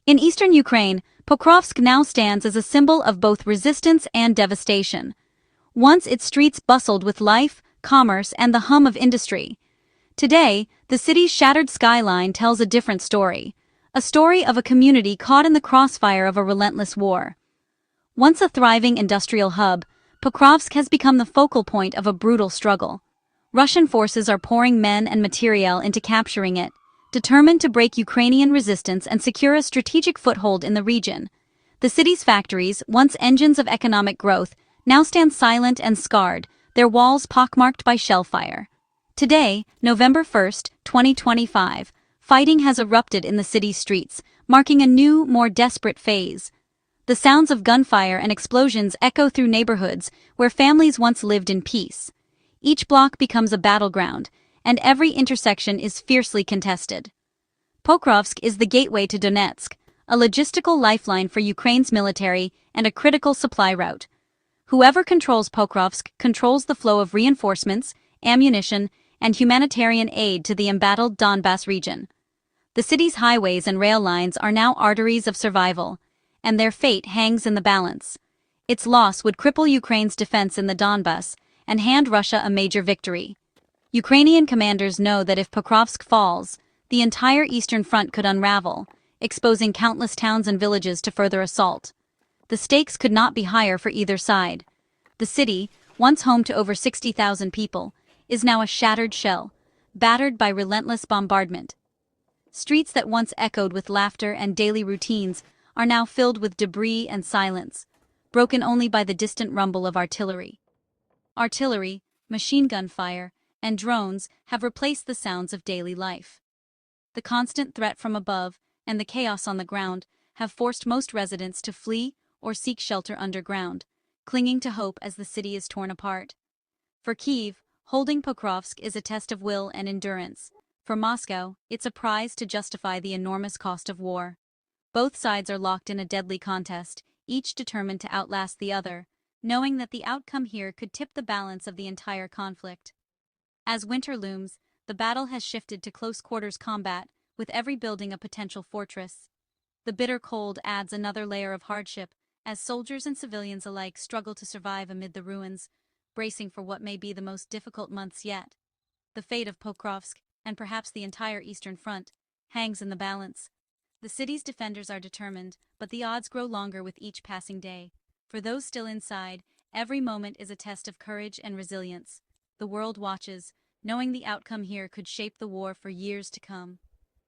In eastern Ukraine, Pokrovsk now stands as a symbol of both resistance and devastation. Once its streets bustled with life, commerce, and the hum of industry. Today, the city's shattered skyline tells a different story. A story of a community caught in the crossfire of a relentless war. Once a thriving industrial hub, Pokrovsk has become the focal point of a brutal struggle. Russian forces are pouring men and materiel into capturing it, determined to break Ukrainian resistance and secure a strategic foothold in the region. The city's factories, once engines of economic growth, now stand silent and scarred, their walls pockmarked by shell fire. Today, November 1, 2025, fighting has erupted in the city's streets, marking a new, more desperate phase. The sounds of gunfire and explosions echo through neighborhoods where families once lived in peace. Each block becomes a battleground, and every intersection is fiercely contested. Pokrovsk is the gateway to Donetsk, a logistical lifeline for Ukraine's military and a critical supply route. Whoever controls Pokrovsk controls the flow of reinforcements, ammunition, and humanitarian aid to the embattled Donbas region. The city's highways and rail lines are now arteries of survival, and their fate hangs in the balance. Its loss would cripple Ukraine's defense in the Donbas and hand Russia a major victory. Ukrainian commanders know that if Pokrovsk falls, the entire eastern front could unravel, exposing countless towns and villages to further assault. The stakes could not be higher for either side. The city, once home to over 60,000 people, is now a shattered shell, battered by relentless bombardment. Streets that once echoed with laughter and daily routines are now filled with debris and silence, broken only by the distant rumble of artillery. Artillery, machine gun fire, and drones have replaced the sounds of daily life. The constant threat from above and the chaos on the ground have forced most residents to flee or seek shelter underground, clinging to hope as the city is torn apart. For Kyiv, holding Pokrovsk is a test of will and endurance. For Moscow, it's a prize to justify the enormous cost of war. Both sides are locked in a deadly contest, each determined to outlast the other, knowing that the outcome here could tip the balance of the entire conflict. As winter looms, the battle has shifted to close-quarters combat, with every building a potential fortress. The bitter cold adds another layer of hardship, as soldiers and civilians alike struggle to survive amid the ruins, bracing for what may be the most difficult months yet. The fate of Pokrovsk, and perhaps the entire Eastern Front, hangs in the balance. The city's defenders are determined, but the odds grow longer with each passing day. For those still inside, every moment is a test of courage and resilience. The world watches, knowing the outcome here could shape the war for years to come.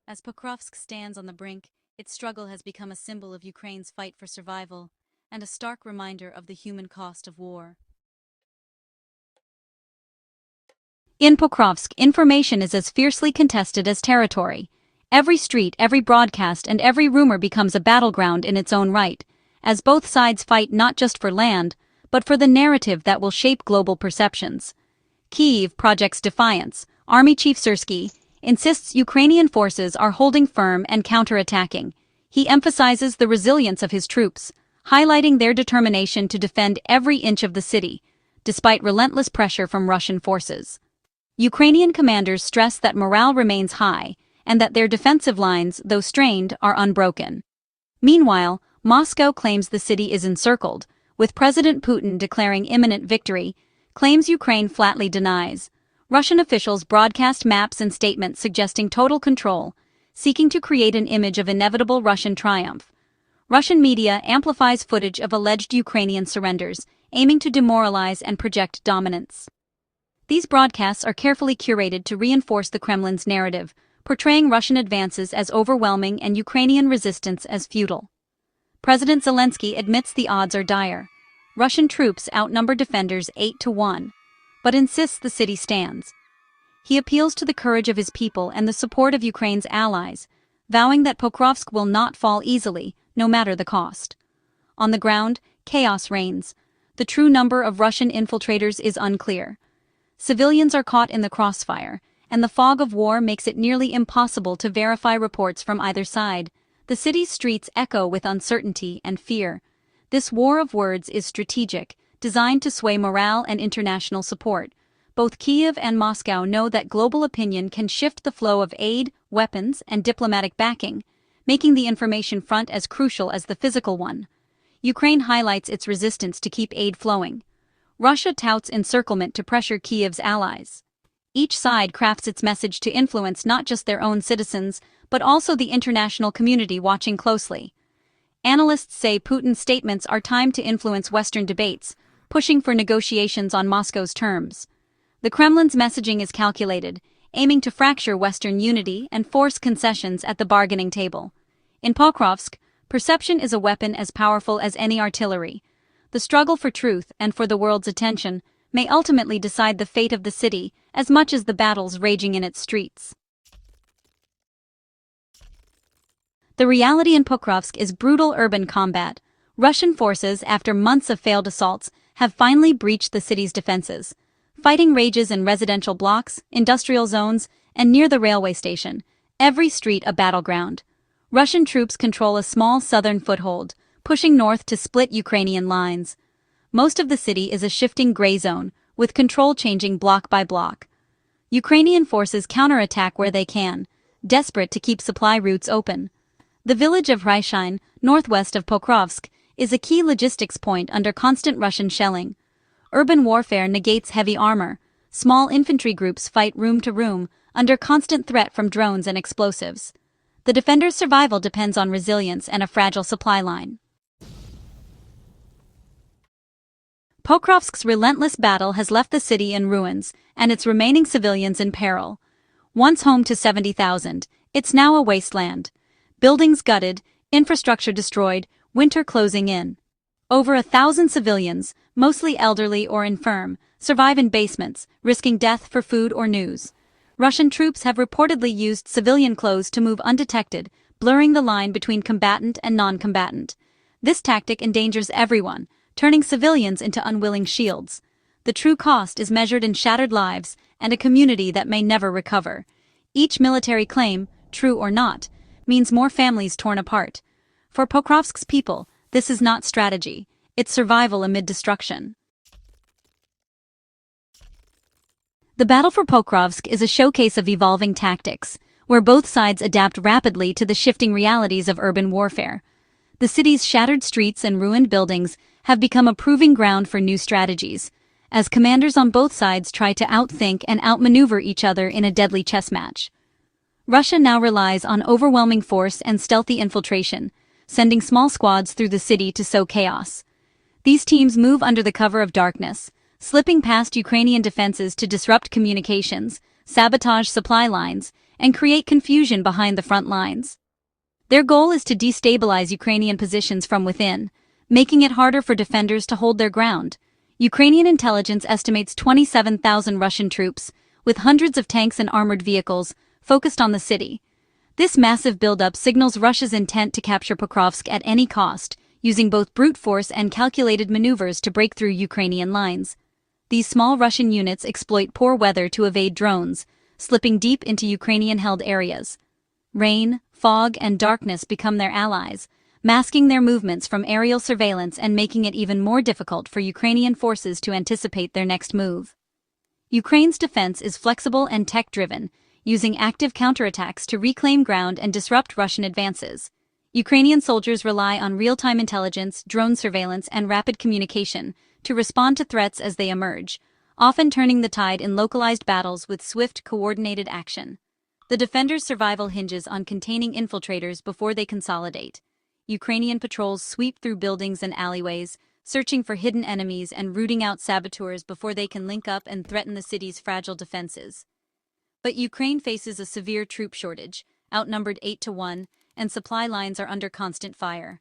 As Pokrovsk stands on the brink, its struggle has become a symbol of Ukraine's fight for survival, and a stark reminder of the human cost of war. In Pokrovsk, information is as fiercely contested as territory. Every street, every broadcast, and every rumor becomes a battleground in its own right, as both sides fight not just for land, but for the narrative that will shape global perceptions. Kyiv projects defiance. Army Chief Syrsky insists Ukrainian forces are holding firm and counterattacking. He emphasizes the resilience of his troops, highlighting their determination to defend every inch of the city, despite relentless pressure from Russian forces. Ukrainian commanders stress that morale remains high, and that their defensive lines, though strained, are unbroken. Meanwhile, Moscow claims the city is encircled, with President Putin declaring imminent victory, claims Ukraine flatly denies. Russian officials broadcast maps and statements suggesting total control, seeking to create an image of inevitable Russian triumph. Russian media amplifies footage of alleged Ukrainian surrenders, aiming to demoralize and project dominance. These broadcasts are carefully curated to reinforce the Kremlin's narrative, portraying Russian advances as overwhelming and Ukrainian resistance as futile. President Zelensky admits the odds are dire. Russian troops outnumber defenders 8-1, but insists the city stands. He appeals to the courage of his people and the support of Ukraine's allies, vowing that Pokrovsk will not fall easily, no matter the cost. On the ground, chaos reigns. The true number of Russian infiltrators is unclear. Civilians are caught in the crossfire, and the fog of war makes it nearly impossible to verify reports from either side. The city's streets echo with uncertainty and fear. This war of words is strategic, designed to sway morale and international support. Both Kyiv and Moscow know that global opinion can shift the flow of aid, weapons, and diplomatic backing, making the information front as crucial as the physical one. Ukraine highlights its resistance to keep aid flowing. Russia touts encirclement to pressure Kiev's allies. Each side crafts its message to influence not just their own citizens, but also the international community watching closely. Analysts say Putin's statements are timed to influence Western debates, pushing for negotiations on Moscow's terms. The Kremlin's messaging is calculated, aiming to fracture Western unity and force concessions at the bargaining table. In Pokrovsk, perception is a weapon as powerful as any artillery. The struggle for truth and for the world's attention may ultimately decide the fate of the city as much as the battles raging in its streets. The reality in Pokrovsk is brutal urban combat. Russian forces, after months of failed assaults, have finally breached the city's defenses. Fighting rages in residential blocks, industrial zones, and near the railway station, every street a battleground. Russian troops control a small southern foothold, pushing north to split Ukrainian lines. Most of the city is a shifting gray zone, with control changing block by block. Ukrainian forces counterattack where they can, desperate to keep supply routes open. The village of Ryshain, northwest of Pokrovsk, is a key logistics point under constant Russian shelling. Urban warfare negates heavy armor. Small infantry groups fight room to room, under constant threat from drones and explosives. The defenders' survival depends on resilience and a fragile supply line. Pokrovsk's relentless battle has left the city in ruins, and its remaining civilians in peril. Once home to 70,000, it's now a wasteland. Buildings gutted, infrastructure destroyed, winter closing in. Over 1,000 civilians, mostly elderly or infirm, survive in basements, risking death for food or news. Russian troops have reportedly used civilian clothes to move undetected, blurring the line between combatant and non-combatant. This tactic endangers everyone, turning civilians into unwilling shields. The true cost is measured in shattered lives and a community that may never recover. Each military claim, true or not, means more families torn apart. For Pokrovsk's people, this is not strategy, it's survival amid destruction. The battle for Pokrovsk is a showcase of evolving tactics, where both sides adapt rapidly to the shifting realities of urban warfare. The city's shattered streets and ruined buildings have become a proving ground for new strategies, as commanders on both sides try to outthink and outmaneuver each other in a deadly chess match. Russia now relies on overwhelming force and stealthy infiltration, sending small squads through the city to sow chaos. These teams move under the cover of darkness, slipping past Ukrainian defenses to disrupt communications, sabotage supply lines, and create confusion behind the front lines. Their goal is to destabilize Ukrainian positions from within, making it harder for defenders to hold their ground. Ukrainian intelligence estimates 27,000 Russian troops, with hundreds of tanks and armored vehicles, focused on the city. This massive buildup signals Russia's intent to capture Pokrovsk at any cost, using both brute force and calculated maneuvers to break through Ukrainian lines. These small Russian units exploit poor weather to evade drones, slipping deep into Ukrainian-held areas. Rain, fog, and darkness become their allies, masking their movements from aerial surveillance and making it even more difficult for Ukrainian forces to anticipate their next move. Ukraine's defense is flexible and tech-driven, using active counterattacks to reclaim ground and disrupt Russian advances. Ukrainian soldiers rely on real-time intelligence, drone surveillance, and rapid communication to respond to threats as they emerge, often turning the tide in localized battles with swift, coordinated action. The defenders' survival hinges on containing infiltrators before they consolidate. Ukrainian patrols sweep through buildings and alleyways, searching for hidden enemies and rooting out saboteurs before they can link up and threaten the city's fragile defenses. But Ukraine faces a severe troop shortage, outnumbered 8-1, and supply lines are under constant fire.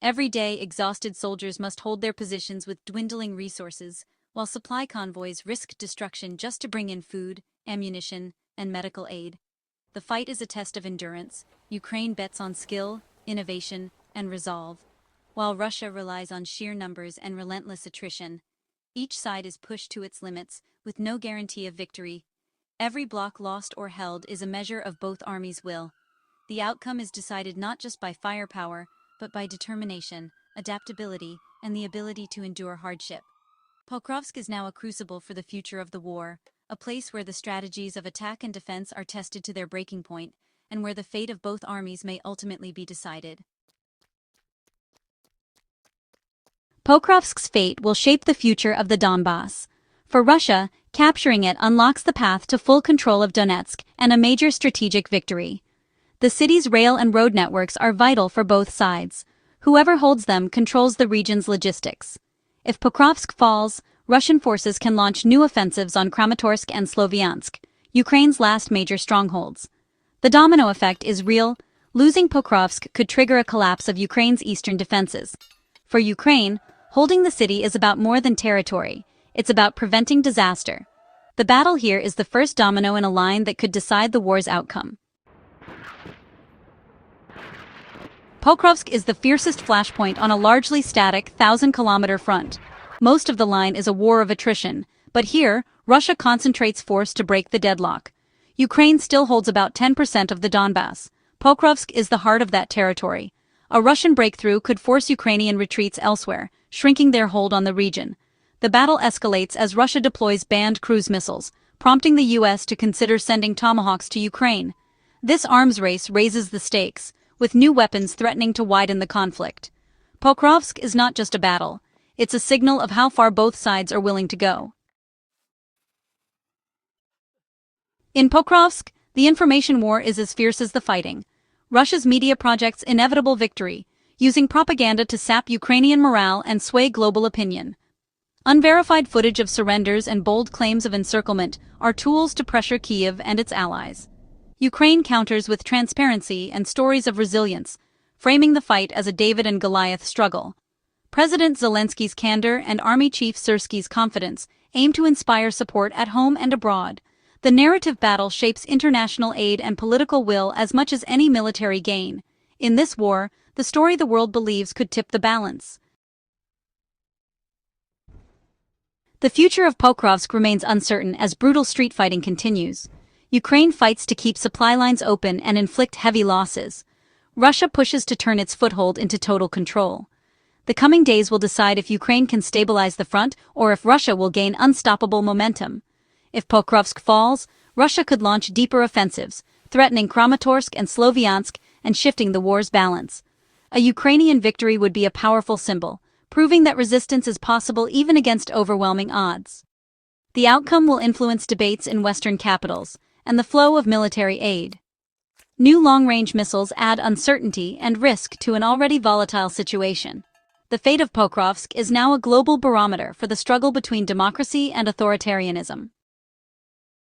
Every day, exhausted soldiers must hold their positions with dwindling resources, while supply convoys risk destruction just to bring in food, ammunition, and medical aid. The fight is a test of endurance. Ukraine bets on skill, innovation, and resolve, while Russia relies on sheer numbers and relentless attrition. Each side is pushed to its limits, with no guarantee of victory. Every block lost or held is a measure of both armies' will. The outcome is decided not just by firepower, but by determination, adaptability, and the ability to endure hardship. Pokrovsk is now a crucible for the future of the war, a place where the strategies of attack and defense are tested to their breaking point, and where the fate of both armies may ultimately be decided. Pokrovsk's fate will shape the future of the Donbass. For Russia, capturing it unlocks the path to full control of Donetsk and a major strategic victory. The city's rail and road networks are vital for both sides. Whoever holds them controls the region's logistics. If Pokrovsk falls, Russian forces can launch new offensives on Kramatorsk and Sloviansk, Ukraine's last major strongholds. The domino effect is real. Losing Pokrovsk could trigger a collapse of Ukraine's eastern defenses. For Ukraine, holding the city is about more than territory. It's about preventing disaster. The battle here is the first domino in a line that could decide the war's outcome. Pokrovsk is the fiercest flashpoint on a largely static 1,000-kilometer front. Most of the line is a war of attrition, but here, Russia concentrates force to break the deadlock. Ukraine still holds about 10% of the Donbass. Pokrovsk is the heart of that territory. A Russian breakthrough could force Ukrainian retreats elsewhere, shrinking their hold on the region. The battle escalates as Russia deploys banned cruise missiles, prompting the U.S. to consider sending Tomahawks to Ukraine. This arms race raises the stakes, with new weapons threatening to widen the conflict. Pokrovsk is not just a battle. It's a signal of how far both sides are willing to go. In Pokrovsk, the information war is as fierce as the fighting. Russia's media projects inevitable victory, using propaganda to sap Ukrainian morale and sway global opinion. Unverified footage of surrenders and bold claims of encirclement are tools to pressure Kyiv and its allies. Ukraine counters with transparency and stories of resilience, framing the fight as a David and Goliath struggle. President Zelensky's candor and Army Chief Syrsky's confidence aim to inspire support at home and abroad. The narrative battle shapes international aid and political will as much as any military gain. In this war, the story the world believes could tip the balance. The future of Pokrovsk remains uncertain as brutal street fighting continues. Ukraine fights to keep supply lines open and inflict heavy losses. Russia pushes to turn its foothold into total control. The coming days will decide if Ukraine can stabilize the front or if Russia will gain unstoppable momentum. If Pokrovsk falls, Russia could launch deeper offensives, threatening Kramatorsk and Sloviansk and shifting the war's balance. A Ukrainian victory would be a powerful symbol, proving that resistance is possible even against overwhelming odds. The outcome will influence debates in Western capitals and the flow of military aid. New long-range missiles add uncertainty and risk to an already volatile situation. The fate of Pokrovsk is now a global barometer for the struggle between democracy and authoritarianism.